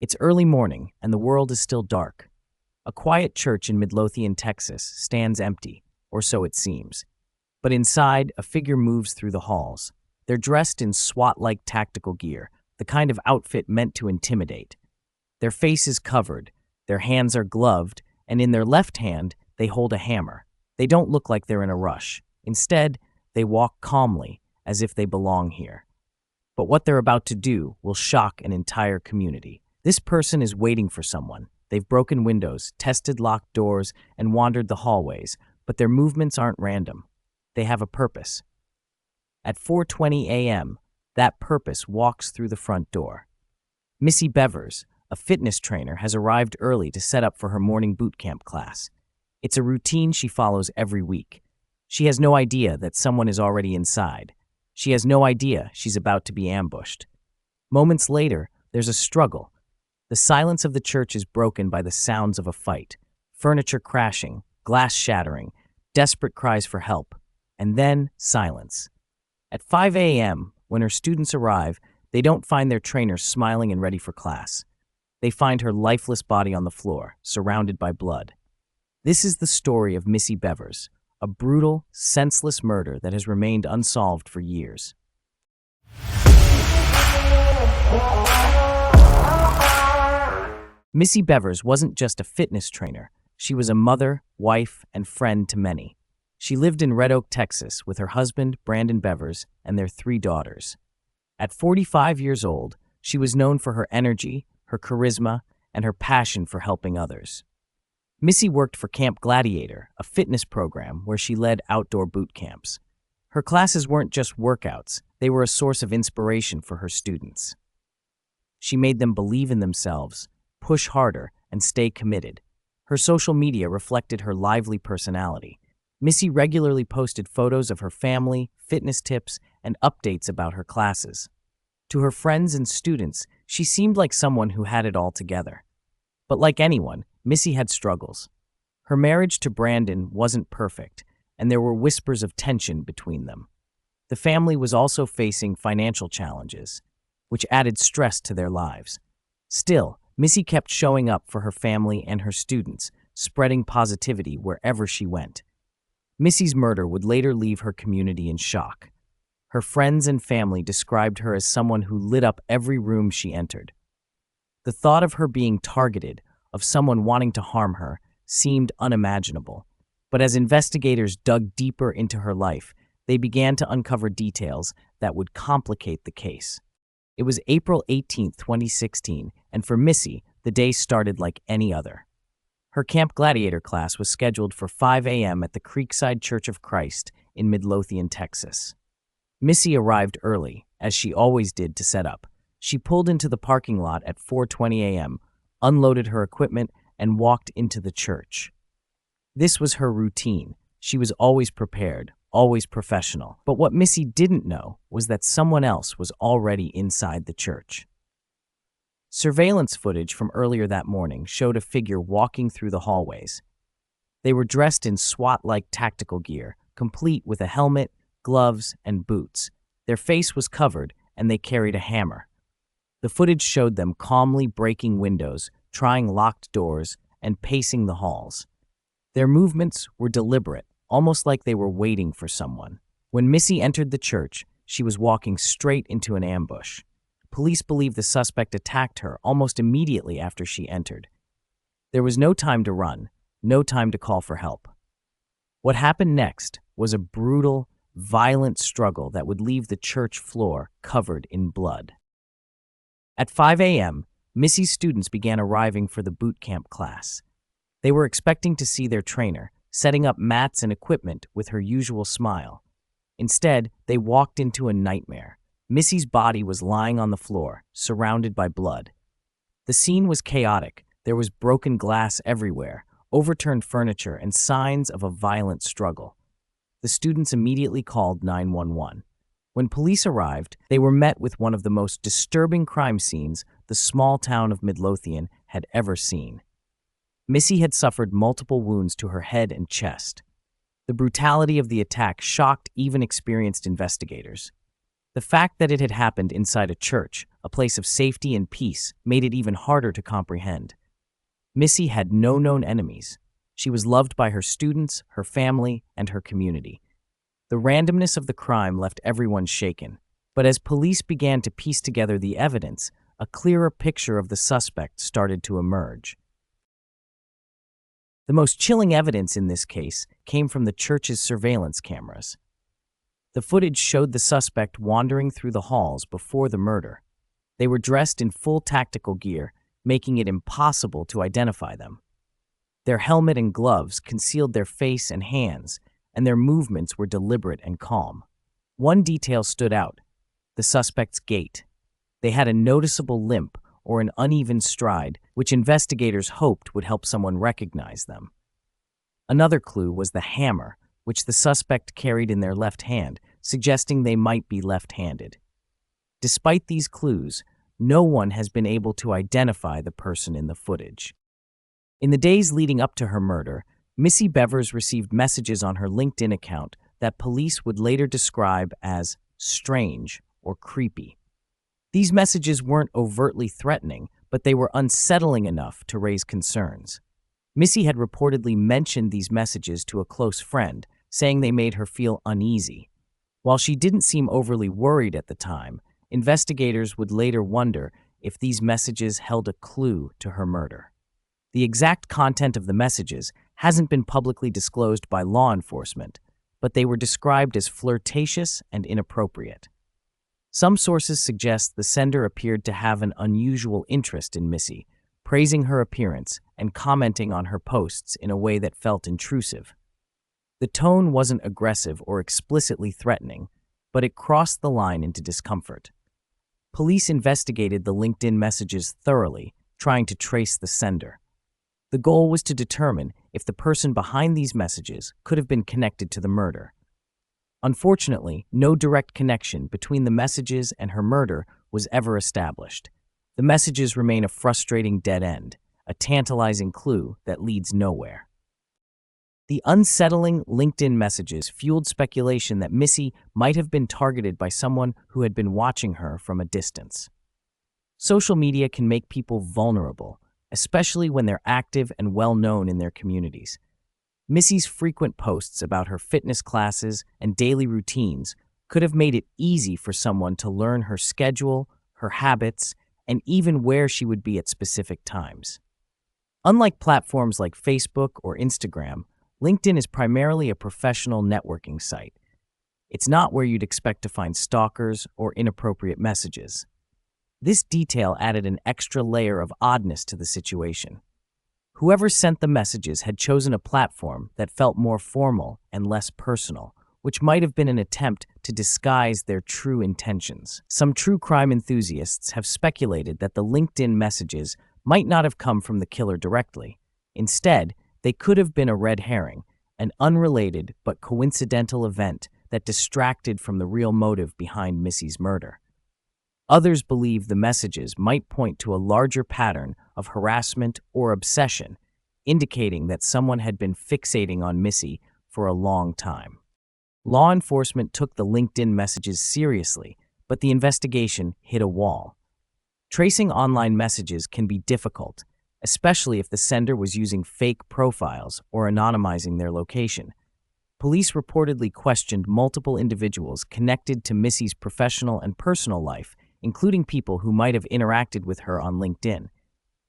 It's early morning, and the world is still dark. A quiet church in Midlothian, Texas, stands empty, or so it seems. But inside, a figure moves through the halls. They're dressed in SWAT-like tactical gear, the kind of outfit meant to intimidate. Their face is covered, their hands are gloved, and in their left hand, they hold a hammer. They don't look like they're in a rush. Instead, they walk calmly, as if they belong here. But what they're about to do will shock an entire community. This person is waiting for someone. They've broken windows, tested locked doors, and wandered the hallways, but their movements aren't random. They have a purpose. At 4:20 a.m., that purpose walks through the front door. Missy Bevers, a fitness trainer, has arrived early to set up for her morning boot camp class. It's a routine she follows every week. She has no idea that someone is already inside. She has no idea she's about to be ambushed. Moments later, there's a struggle. The silence of the church is broken by the sounds of a fight. Furniture crashing, glass shattering, desperate cries for help, and then silence. At 5 a.m., when her students arrive, they don't find their trainer smiling and ready for class. They find her lifeless body on the floor, surrounded by blood. This is the story of Missy Bevers, a brutal, senseless murder that has remained unsolved for years. Missy Bevers wasn't just a fitness trainer. She was a mother, wife, and friend to many. She lived in Red Oak, Texas, with her husband, Brandon Bevers, and their 3 daughters. At 45 years old, she was known for her energy, her charisma, and her passion for helping others. Missy worked for Camp Gladiator, a fitness program where she led outdoor boot camps. Her classes weren't just workouts, they were a source of inspiration for her students. She made them believe in themselves, push harder, and stay committed. Her social media reflected her lively personality. Missy regularly posted photos of her family, fitness tips, and updates about her classes. To her friends and students, she seemed like someone who had it all together. But like anyone, Missy had struggles. Her marriage to Brandon wasn't perfect, and there were whispers of tension between them. The family was also facing financial challenges, which added stress to their lives. Still, Missy kept showing up for her family and her students, spreading positivity wherever she went. Missy's murder would later leave her community in shock. Her friends and family described her as someone who lit up every room she entered. The thought of her being targeted, of someone wanting to harm her, seemed unimaginable. But as investigators dug deeper into her life, they began to uncover details that would complicate the case. It was April 18, 2016, and for Missy, the day started like any other. Her Camp Gladiator class was scheduled for 5 a.m. at the Creekside Church of Christ in Midlothian, Texas. Missy arrived early, as she always did, to set up. She pulled into the parking lot at 4:20 a.m., unloaded her equipment, and walked into the church. This was her routine. She was always prepared, always professional. But what Missy didn't know was that someone else was already inside the church. Surveillance footage from earlier that morning showed a figure walking through the hallways. They were dressed in SWAT-like tactical gear, complete with a helmet, gloves, and boots. Their face was covered, and they carried a hammer. The footage showed them calmly breaking windows, trying locked doors, and pacing the halls. Their movements were deliberate, almost like they were waiting for someone. When Missy entered the church, she was walking straight into an ambush. Police believe the suspect attacked her almost immediately after she entered. There was no time to run, no time to call for help. What happened next was a brutal, violent struggle that would leave the church floor covered in blood. At 5 a.m., Missy's students began arriving for the boot camp class. They were expecting to see their trainer, setting up mats and equipment with her usual smile. Instead, they walked into a nightmare. Missy's body was lying on the floor, surrounded by blood. The scene was chaotic. There was broken glass everywhere, overturned furniture, and signs of a violent struggle. The students immediately called 911. When police arrived, they were met with one of the most disturbing crime scenes the small town of Midlothian had ever seen. Missy had suffered multiple wounds to her head and chest. The brutality of the attack shocked even experienced investigators. The fact that it had happened inside a church, a place of safety and peace, made it even harder to comprehend. Missy had no known enemies. She was loved by her students, her family, and her community. The randomness of the crime left everyone shaken, but as police began to piece together the evidence, a clearer picture of the suspect started to emerge. The most chilling evidence in this case came from the church's surveillance cameras. The footage showed the suspect wandering through the halls before the murder. They were dressed in full tactical gear, making it impossible to identify them. Their helmet and gloves concealed their face and hands, and their movements were deliberate and calm. One detail stood out: the suspect's gait. They had a noticeable limp or an uneven stride, which investigators hoped would help someone recognize them. Another clue was the hammer, which the suspect carried in their left hand, suggesting they might be left-handed. Despite these clues, no one has been able to identify the person in the footage. In the days leading up to her murder, Missy Bevers received messages on her LinkedIn account that police would later describe as strange or creepy. These messages weren't overtly threatening, but they were unsettling enough to raise concerns. Missy had reportedly mentioned these messages to a close friend, saying they made her feel uneasy. While she didn't seem overly worried at the time, investigators would later wonder if these messages held a clue to her murder. The exact content of the messages hasn't been publicly disclosed by law enforcement, but they were described as flirtatious and inappropriate. Some sources suggest the sender appeared to have an unusual interest in Missy, praising her appearance and commenting on her posts in a way that felt intrusive. The tone wasn't aggressive or explicitly threatening, but it crossed the line into discomfort. Police investigated the LinkedIn messages thoroughly, trying to trace the sender. The goal was to determine if the person behind these messages could have been connected to the murder. Unfortunately, no direct connection between the messages and her murder was ever established. The messages remain a frustrating dead end, a tantalizing clue that leads nowhere. The unsettling LinkedIn messages fueled speculation that Missy might have been targeted by someone who had been watching her from a distance. Social media can make people vulnerable, especially when they're active and well-known in their communities. Missy's frequent posts about her fitness classes and daily routines could have made it easy for someone to learn her schedule, her habits, and even where she would be at specific times. Unlike platforms like Facebook or Instagram, LinkedIn is primarily a professional networking site. It's not where you'd expect to find stalkers or inappropriate messages. This detail added an extra layer of oddness to the situation. Whoever sent the messages had chosen a platform that felt more formal and less personal, which might have been an attempt to disguise their true intentions. Some true crime enthusiasts have speculated that the LinkedIn messages might not have come from the killer directly. Instead, they could have been a red herring, an unrelated but coincidental event that distracted from the real motive behind Missy's murder. Others believe the messages might point to a larger pattern of harassment or obsession, indicating that someone had been fixating on Missy for a long time. Law enforcement took the LinkedIn messages seriously, but the investigation hit a wall. Tracing online messages can be difficult, especially if the sender was using fake profiles or anonymizing their location. Police reportedly questioned multiple individuals connected to Missy's professional and personal life, including people who might have interacted with her on LinkedIn.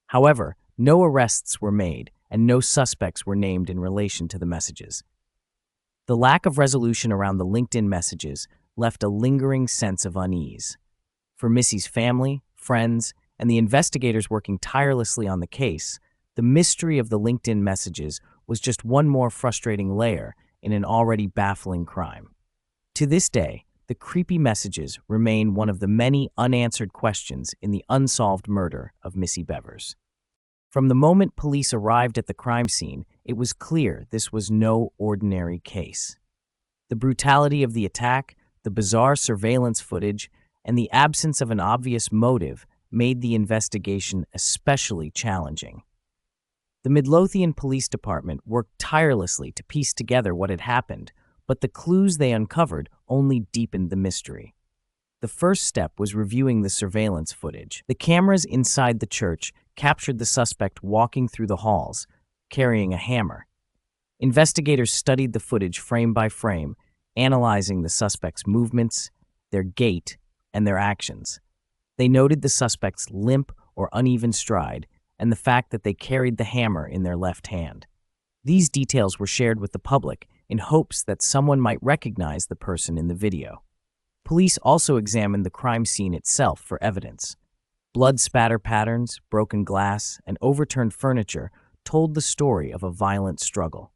However, no arrests were made and no suspects were named in relation to the messages. The lack of resolution around the LinkedIn messages left a lingering sense of unease. For Missy's family, friends, and the investigators working tirelessly on the case, the mystery of the LinkedIn messages was just one more frustrating layer in an already baffling crime. To this day, the creepy messages remain one of the many unanswered questions in the unsolved murder of Missy Bevers. From the moment police arrived at the crime scene, it was clear this was no ordinary case. The brutality of the attack, the bizarre surveillance footage, and the absence of an obvious motive made the investigation especially challenging. The Midlothian Police Department worked tirelessly to piece together what had happened, but the clues they uncovered only deepened the mystery. The first step was reviewing the surveillance footage. The cameras inside the church captured the suspect walking through the halls, carrying a hammer. Investigators studied the footage frame by frame, analyzing the suspect's movements, their gait, and their actions. They noted the suspect's limp or uneven stride and the fact that they carried the hammer in their left hand. These details were shared with the public in hopes that someone might recognize the person in the video. Police also examined the crime scene itself for evidence. Blood spatter patterns, broken glass, and overturned furniture told the story of a violent struggle.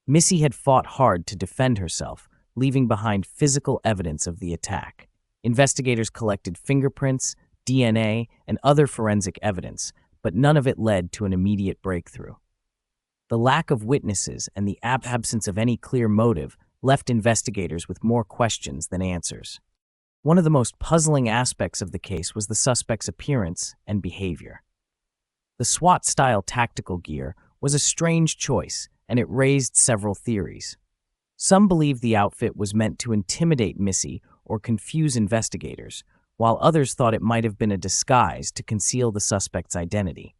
Missy had fought hard to defend herself, leaving behind physical evidence of the attack. Investigators collected fingerprints, DNA, and other forensic evidence, but none of it led to an immediate breakthrough. The lack of witnesses and the absence of any clear motive left investigators with more questions than answers. One of the most puzzling aspects of the case was the suspect's appearance and behavior. The SWAT-style tactical gear was a strange choice, and it raised several theories. Some believed the outfit was meant to intimidate Missy or confuse investigators, while others thought it might have been a disguise to conceal the suspect's identity.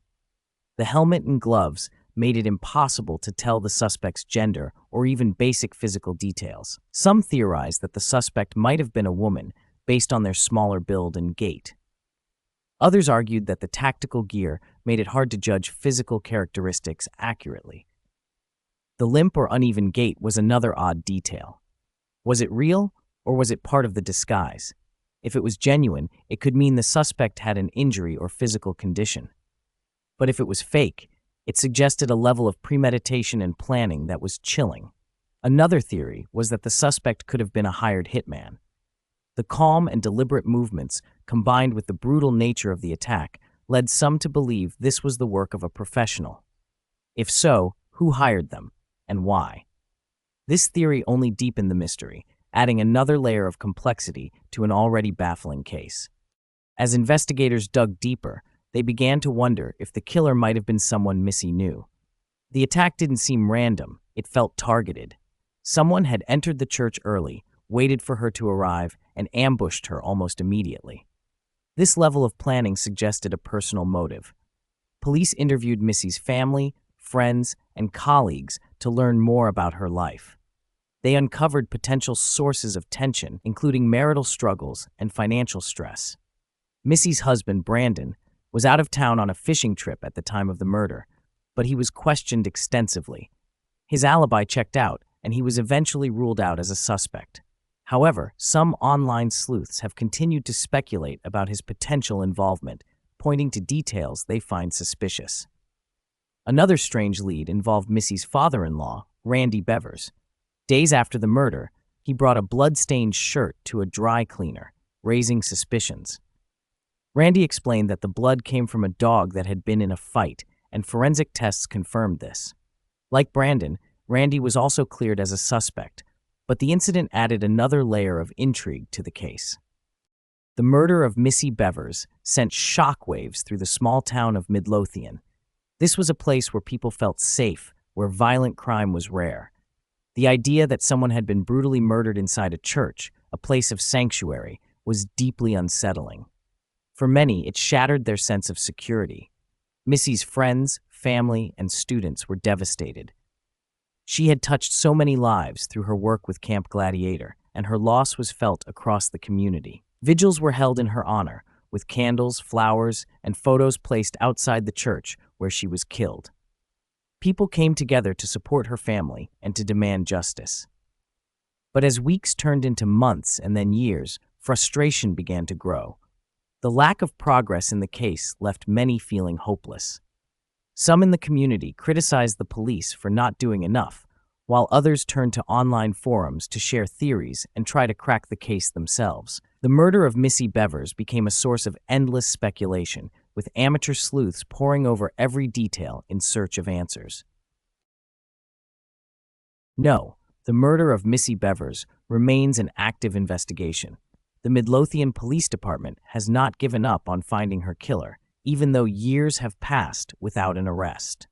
The helmet and gloves made it impossible to tell the suspect's gender or even basic physical details. Some theorized that the suspect might have been a woman based on their smaller build and gait. Others argued that the tactical gear made it hard to judge physical characteristics accurately. The limp or uneven gait was another odd detail. Was it real, or was it part of the disguise? If it was genuine, it could mean the suspect had an injury or physical condition. But if it was fake, it suggested a level of premeditation and planning that was chilling. Another theory was that the suspect could have been a hired hitman. The calm and deliberate movements, combined with the brutal nature of the attack, led some to believe this was the work of a professional. If so, who hired them, and why? This theory only deepened the mystery, adding another layer of complexity to an already baffling case. As investigators dug deeper, they began to wonder if the killer might have been someone Missy knew. The attack didn't seem random, it felt targeted. Someone had entered the church early, waited for her to arrive, and ambushed her almost immediately. This level of planning suggested a personal motive. Police interviewed Missy's family, friends, and colleagues to learn more about her life. They uncovered potential sources of tension, including marital struggles and financial stress. Missy's husband, Brandon, was out of town on a fishing trip at the time of the murder, but he was questioned extensively. His alibi checked out, and he was eventually ruled out as a suspect. However, some online sleuths have continued to speculate about his potential involvement, pointing to details they find suspicious. Another strange lead involved Missy's father-in-law, Randy Bevers. Days after the murder, he brought a blood-stained shirt to a dry cleaner, raising suspicions. Randy explained that the blood came from a dog that had been in a fight, and forensic tests confirmed this. Like Brandon, Randy was also cleared as a suspect, but the incident added another layer of intrigue to the case. The murder of Missy Bevers sent shockwaves through the small town of Midlothian. This was a place where people felt safe, where violent crime was rare. The idea that someone had been brutally murdered inside a church, a place of sanctuary, was deeply unsettling. For many, it shattered their sense of security. Missy's friends, family, and students were devastated. She had touched so many lives through her work with Camp Gladiator, and her loss was felt across the community. Vigils were held in her honor, with candles, flowers, and photos placed outside the church where she was killed. People came together to support her family and to demand justice. But as weeks turned into months and then years, frustration began to grow. The lack of progress in the case left many feeling hopeless. Some in the community criticized the police for not doing enough, while others turned to online forums to share theories and try to crack the case themselves. The murder of Missy Bevers became a source of endless speculation, with amateur sleuths poring over every detail in search of answers. No, the murder of Missy Bevers remains an active investigation. The Midlothian Police Department has not given up on finding her killer, even though years have passed without an arrest.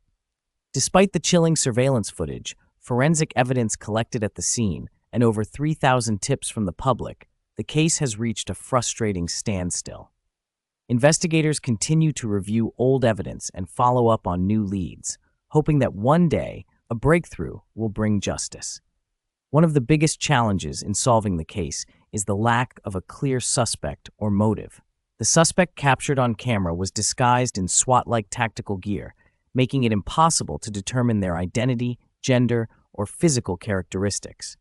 Despite the chilling surveillance footage, forensic evidence collected at the scene, and over 3,000 tips from the public, the case has reached a frustrating standstill. Investigators continue to review old evidence and follow up on new leads, hoping that one day a breakthrough will bring justice. One of the biggest challenges in solving the case is the lack of a clear suspect or motive. The suspect captured on camera was disguised in SWAT-like tactical gear, making it impossible to determine their identity, gender, or physical characteristics.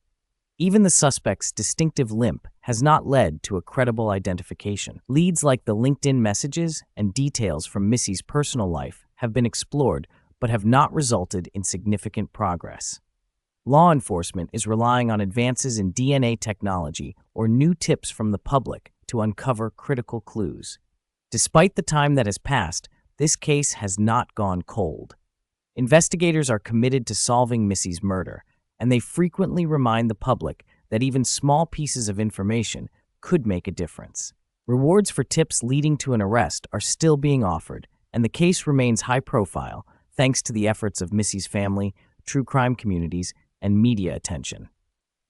Even the suspect's distinctive limp has not led to a credible identification. Leads like the LinkedIn messages and details from Missy's personal life have been explored but have not resulted in significant progress. Law enforcement is relying on advances in DNA technology or new tips from the public to uncover critical clues. Despite the time that has passed, this case has not gone cold. Investigators are committed to solving Missy's murder, and they frequently remind the public that even small pieces of information could make a difference. Rewards for tips leading to an arrest are still being offered, and the case remains high profile thanks to the efforts of Missy's family, true crime communities, and media attention.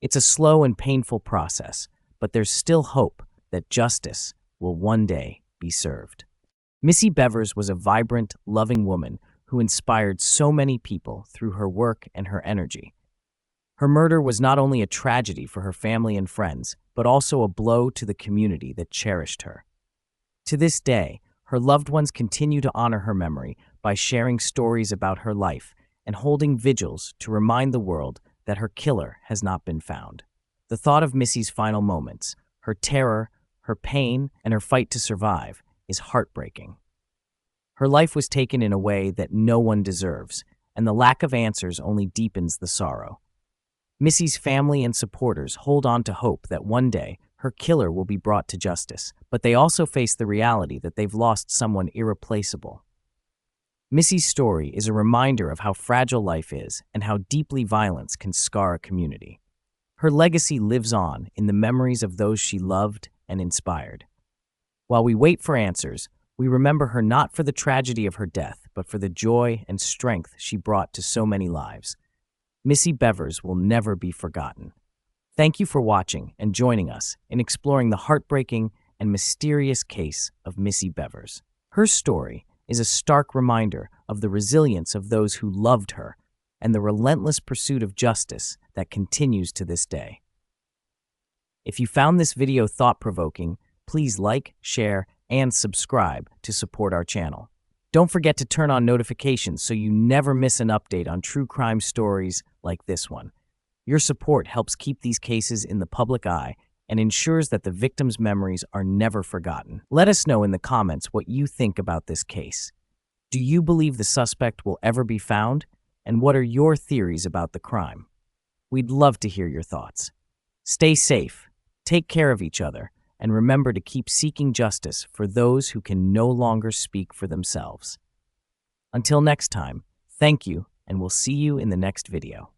It's a slow and painful process, but there's still hope that justice will one day be served. Missy Bevers was a vibrant, loving woman who inspired so many people through her work and her energy. Her murder was not only a tragedy for her family and friends, but also a blow to the community that cherished her. To this day, her loved ones continue to honor her memory by sharing stories about her life and holding vigils to remind the world that her killer has not been found. The thought of Missy's final moments, her terror, her pain, and her fight to survive is heartbreaking. Her life was taken in a way that no one deserves, and the lack of answers only deepens the sorrow. Missy's family and supporters hold on to hope that one day her killer will be brought to justice, but they also face the reality that they've lost someone irreplaceable. Missy's story is a reminder of how fragile life is and how deeply violence can scar a community. Her legacy lives on in the memories of those she loved and inspired. While we wait for answers, we remember her not for the tragedy of her death, but for the joy and strength she brought to so many lives. Missy Bevers will never be forgotten. Thank you for watching and joining us in exploring the heartbreaking and mysterious case of Missy Bevers. Her story is a stark reminder of the resilience of those who loved her and the relentless pursuit of justice that continues to this day. If you found this video thought-provoking, please like, share, and subscribe to support our channel. Don't forget to turn on notifications so you never miss an update on true crime stories like this one. Your support helps keep these cases in the public eye and ensures that the victims' memories are never forgotten. Let us know in the comments what you think about this case. Do you believe the suspect will ever be found? And what are your theories about the crime? We'd love to hear your thoughts. Stay safe, take care of each other, and remember to keep seeking justice for those who can no longer speak for themselves. Until next time, thank you, and we'll see you in the next video.